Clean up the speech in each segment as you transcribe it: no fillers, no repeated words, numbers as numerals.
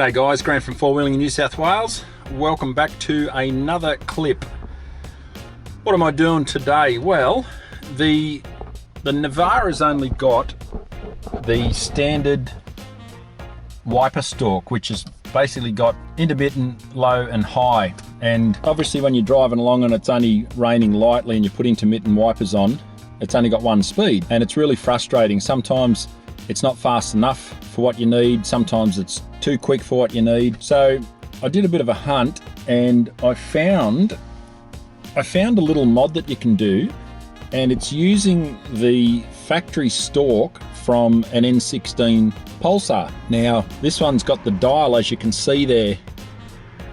G'day guys, Grant from Four Wheeling in New South Wales. Welcome back to another clip. What am I doing today? Well, the Navara's only got the standard wiper stalk, which has basically got intermittent, low and high. And obviously when you're driving along and it's only raining lightly and you put intermittent wipers on, it's only got one speed, and it's really frustrating. Sometimes it's not fast enough for what you need, sometimes it's too quick for what you need. So I did a bit of a hunt and I found a little mod that you can do, and it's using the factory stalk from an N16 Pulsar. Now this one's got the dial, as you can see there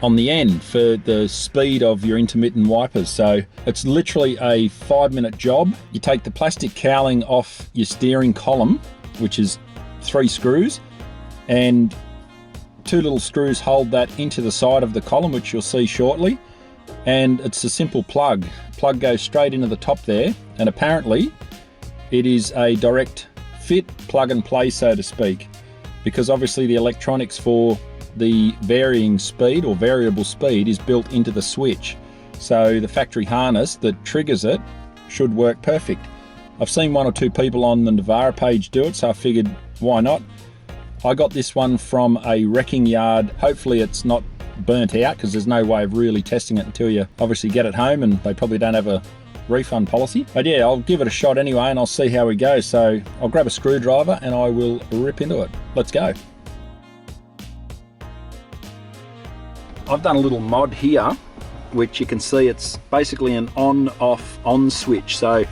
on the end, for the speed of your intermittent wipers. So it's literally a 5-minute job. You take the plastic cowling off your steering column, which is 3 screws, and 2 little screws hold that into the side of the column, which you'll see shortly. And it's a simple plug. Plug goes straight into the top there, and apparently it is a direct fit, plug and play, so to speak, because obviously the electronics for the varying speed or variable speed is built into the switch. So the factory harness that triggers it should work perfect. I've seen 1 or 2 people on the Navara page do it, so I figured why not. I got this one from a wrecking yard. Hopefully it's not burnt out, because there's no way of really testing it until you obviously get it home, and they probably don't have a refund policy. But yeah, I'll give it a shot anyway and I'll see how we go. So I'll grab a screwdriver and I will rip into it. Let's go. I've done a little mod here, which you can see it's basically an on-off-on switch. So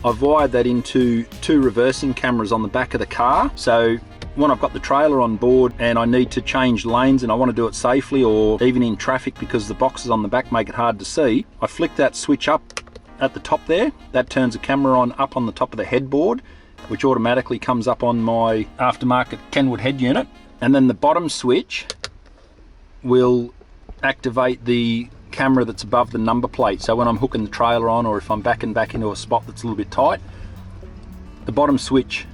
I've wired that into 2 reversing cameras on the back of the car. So when I've got the trailer on board and I need to change lanes and I want to do it safely, or even in traffic because the boxes on the back make it hard to see, I flick that switch up at the top there. That turns the camera on up on the top of the headboard, which automatically comes up on my aftermarket Kenwood head unit. And then the bottom switch will activate the camera that's above the number plate. So when I'm hooking the trailer on, or if I'm backing back into a spot that's a little bit tight, the bottom switch,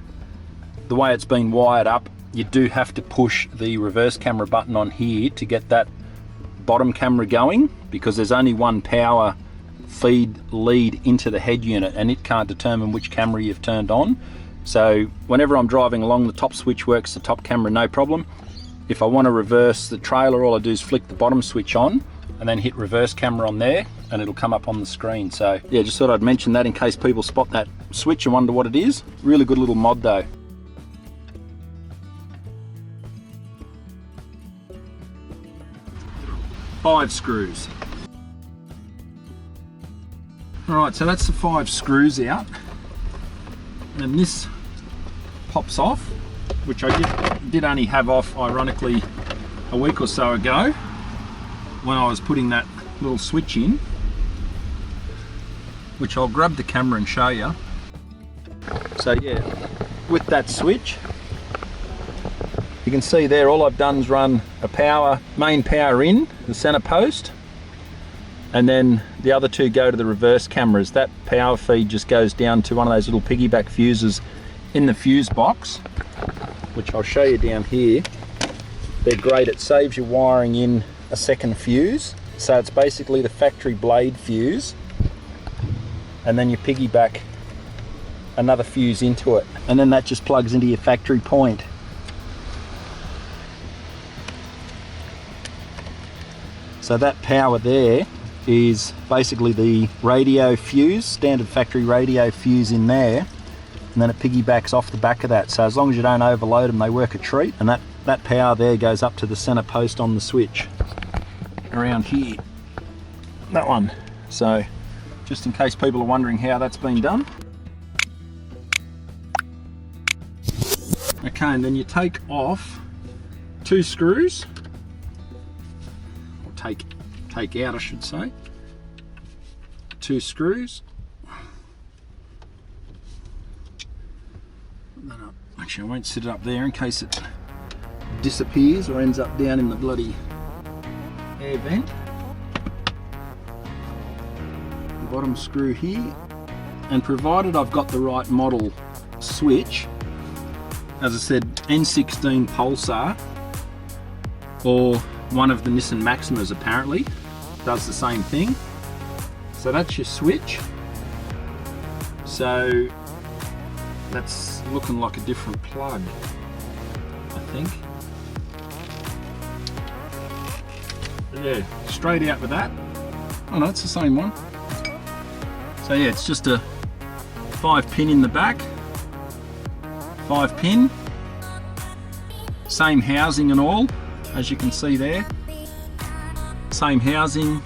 the way it's been wired up, you do have to push the reverse camera button on here to get that bottom camera going, because there's only one power feed lead into the head unit and it can't determine which camera you've turned on. So whenever I'm driving along, the top switch works, the top camera, no problem. If I want to reverse the trailer, all I do is flick the bottom switch on and then hit reverse camera on there and it'll come up on the screen. So yeah, just thought I'd mention that in case people spot that switch and wonder what it is. Really good little mod though. Five screws. Alright, so that's the 5 screws out. And this pops off, which I did only have off, ironically, a week or so ago when I was putting that little switch in, which I'll grab the camera and show you. So yeah, with that switch, you can see there all I've done is run a main power in the center post, and then the other 2 go to the reverse cameras. That power feed just goes down to one of those little piggyback fuses in the fuse box, which I'll show you down here. They're great, it saves you wiring in a second fuse. So it's basically the factory blade fuse, and then you piggyback another fuse into it, and then that just plugs into your factory point. So that power there is basically the radio fuse, standard factory radio fuse in there, and then it piggybacks off the back of that. So as long as you don't overload them, they work a treat. And that power there goes up to the center post on the switch around here, that one. So just in case people are wondering how that's been done. Okay, and then you take off 2 screws, or take out I should say, 2 screws. Actually, I won't sit it up there in case it disappears or ends up down in the bloody air vent. The bottom screw here, and provided I've got the right model switch, as I said, N16 Pulsar, or one of the Nissan Maximas apparently does the same thing. So that's your switch. So that's looking like a different plug, I think. But yeah, straight out with that. Oh no, it's the same one. So yeah, it's just a 5-pin in the back, 5-pin, same housing and all, as you can see there. Same housing,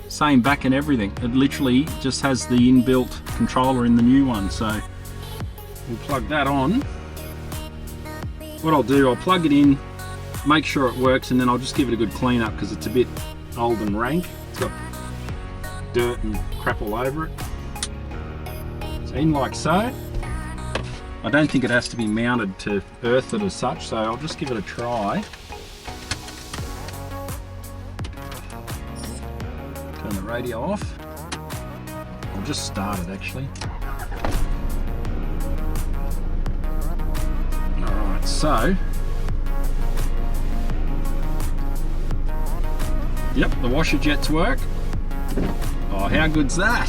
same back and everything. It literally just has the inbuilt controller in the new one. So we'll plug that on. What I'll do, I'll plug it in, make sure it works, and then I'll just give it a good clean up because it's a bit old and rank. It's got dirt and crap all over it. So in like so. I don't think it has to be mounted to earth it as such, so I'll just give it a try. Turn the radio off. I'll just start it actually. Alright, so yep, the washer jets work. Oh, how good's that?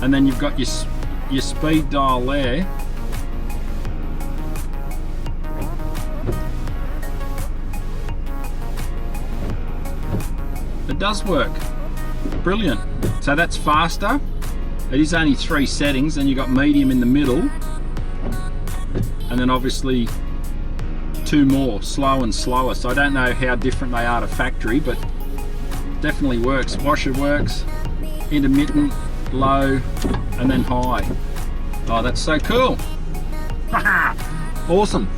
And then you've got your speed dial there. It does work. Brilliant. So that's faster. It is only 3 settings, and you've got medium in the middle, and then obviously 2 more, slow and slower. So I don't know how different they are to factory, but definitely works. Washer works, intermittent, low, and then high. Oh, that's so cool. Awesome.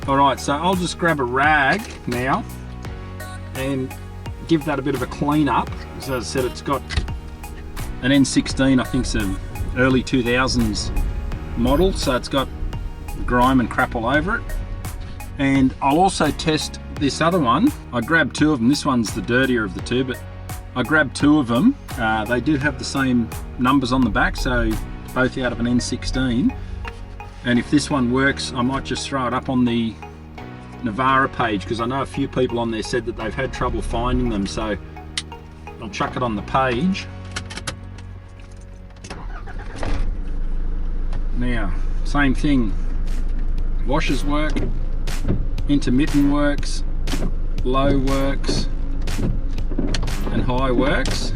Alright, so I'll just grab a rag now and give that a bit of a clean up. As I said, it's got an N16, I think it's an early 2000s model, so it's got grime and crap all over it. And I'll also test this other one. I grabbed 2 of them. This one's the dirtier of the 2, but I grabbed 2 of them. They do have the same numbers on the back, so both out of an N16. And if this one works, I might just throw it up on the Navara page, because I know a few people on there said that they've had trouble finding them, so I'll chuck it on the page. Now, same thing. Washers work, intermittent works, low works, and high works.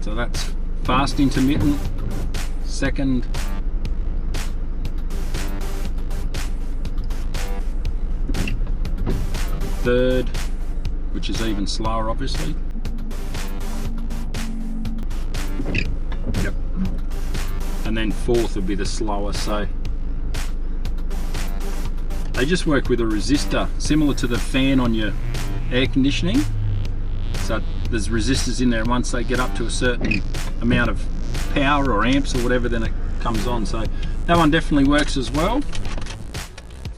So that's fast intermittent, second, third, which is even slower obviously. Yep. And then fourth would be the slower. So they just work with a resistor, similar to the fan on your air conditioning. So there's resistors in there, and once they get up to a certain amount of power or amps or whatever, then it comes on. So that one definitely works as well.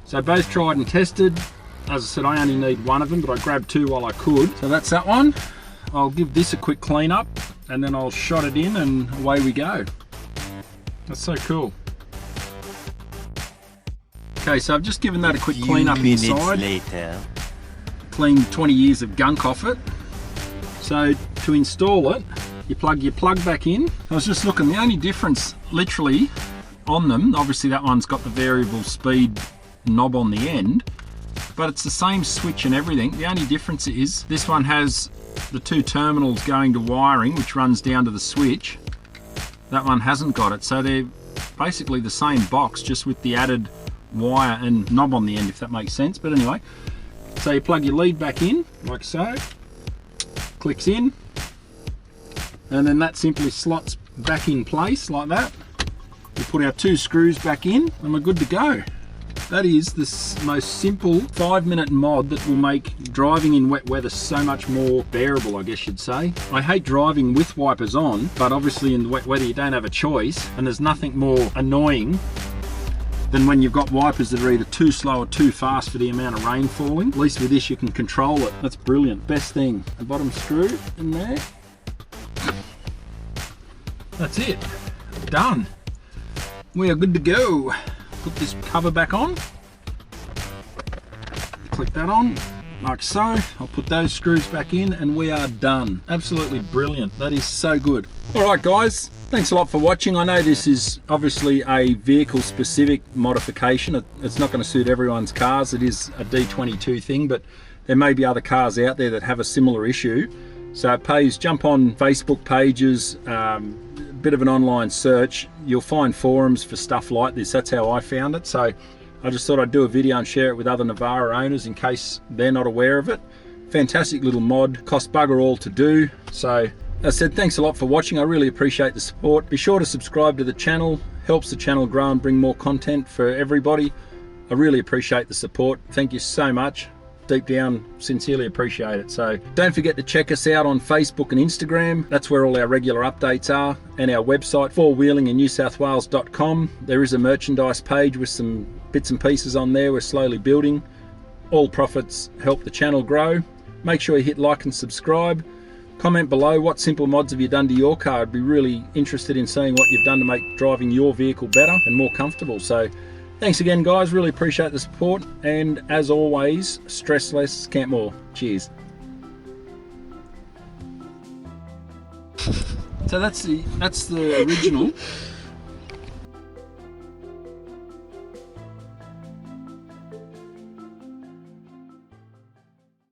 So both tried and tested. As I said, I only need one of them, but I grabbed 2 while I could. So that's that one. I'll give this a quick clean up, and then I'll shot it in, and away we go. That's so cool. Okay, so I've just given that a quick clean up inside. Later. Clean 20 years of gunk off it. So to install it, you plug your plug back in. I was just looking, the only difference literally on them, obviously that one's got the variable speed knob on the end, but it's the same switch and everything. The only difference is this one has the 2 terminals going to wiring, which runs down to the switch. That one hasn't got it. So they're basically the same box, just with the added wire and knob on the end, if that makes sense. But anyway, so you plug your lead back in like so, clicks in, and then that simply slots back in place like that. We put our 2 screws back in and we're good to go. That is the most simple 5-minute mod that will make driving in wet weather so much more bearable, I guess you'd say. I hate driving with wipers on, but obviously in the wet weather you don't have a choice, and there's nothing more annoying than when you've got wipers that are either too slow or too fast for the amount of rain falling. At least with this you can control it. That's brilliant. Best thing. The bottom screw in there. that's it. Done. We are good to go. Put this cover back on. Click that on, like so. I'll put those screws back in and we are done. Absolutely brilliant. That is so good. All right, guys. Thanks a lot for watching. I know this is obviously a vehicle specific modification. It's not going to suit everyone's cars. It is a D22 thing, but there may be other cars out there that have a similar issue. So it pays, jump on Facebook pages, a bit of an online search. You'll find forums for stuff like this. That's how I found it. So I just thought I'd do a video and share it with other Navara owners in case they're not aware of it. Fantastic little mod, cost bugger all to do. So as I said, thanks a lot for watching. I really appreciate the support. Be sure to subscribe to the channel. Helps the channel grow and bring more content for everybody. I really appreciate the support. Thank you so much. Deep down, sincerely appreciate it. So don't forget to check us out on Facebook and Instagram. That's where all our regular updates are, and our website, fourwheelinginnewsouthwales.com. There is a merchandise page with some bits and pieces on there. We're slowly building. All profits help the channel grow. Make sure you hit like and subscribe. Comment below what simple mods have you done to your car. I'd be really interested in seeing what you've done to make driving your vehicle better and more comfortable. So thanks again, guys. Really appreciate the support. And as always, stress less, camp more. Cheers. So that's the original.